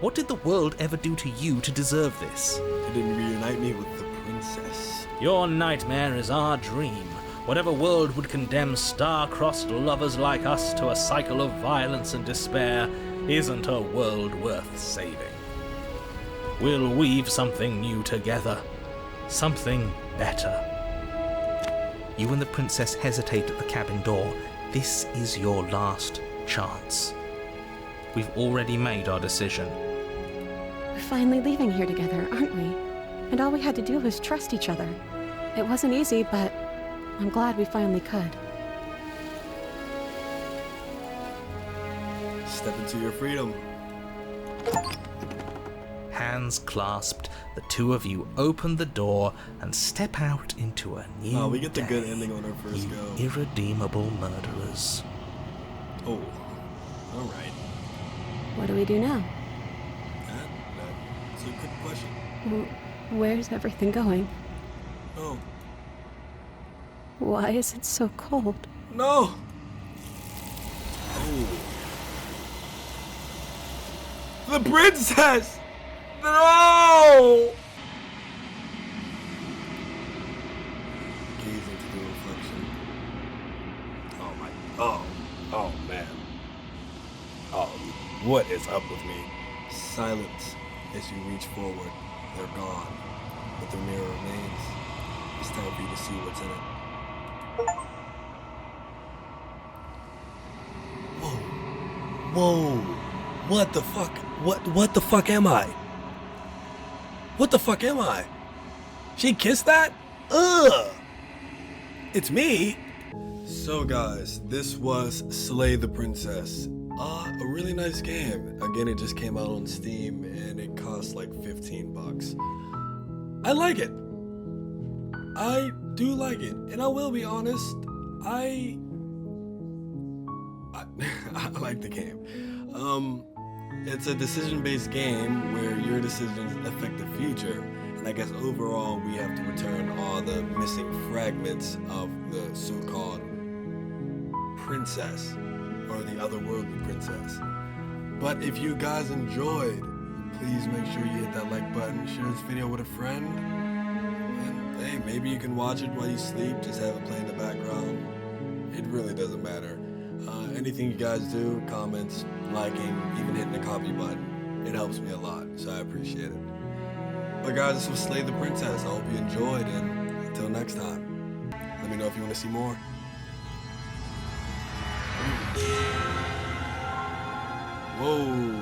What did the world ever do to you to deserve this? You didn't reunite me with the princess. Your nightmare is our dream. Whatever world would condemn star-crossed lovers like us to a cycle of violence and despair isn't a world worth saving. We'll weave something new together. Something better. You and the princess hesitate at the cabin door. This is your last chance. We've already made our decision. We're finally leaving here together, aren't we? And all we had to do was trust each other. It wasn't easy, but I'm glad we finally could. Step into your freedom. Hands clasped, the two of you open the door and step out into a new Oh, we get the day. good ending on our first You go. irredeemable murderers. Oh, all right. What do we do now? That's a good question. Where's everything going? No. Why is it so cold? No! Oh. The princess! No! Gaze into the reflection. Oh man. Oh, what is up with me? Silence as you reach forward. They're gone, but the mirror remains. It's time for you to see what's in it. Whoa. What the fuck? What the fuck am I? What the fuck am I? She kissed that? Ugh! It's me! So guys, this was Slay the Princess. A really nice game. Again, it just came out on Steam and it cost like 15 bucks. I like it. I do like it. And I will be honest, I like the game. It's a decision-based game where your decisions affect the future, and I guess overall we have to return all the missing fragments of the so-called princess, or the otherworldly princess. But if you guys enjoyed, please make sure you hit that like button, share this video with a friend, and hey, maybe you can watch it while you sleep, just have it play in the background. It really doesn't matter. Anything you guys do, comments, liking, even hitting the copy button, it helps me a lot, so I appreciate it. But guys, this was Slay the Princess. I hope you enjoyed, and until next time, let me know if you want to see more. Whoa.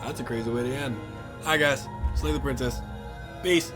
That's a crazy way to end. Hi guys, Slay the Princess. Peace.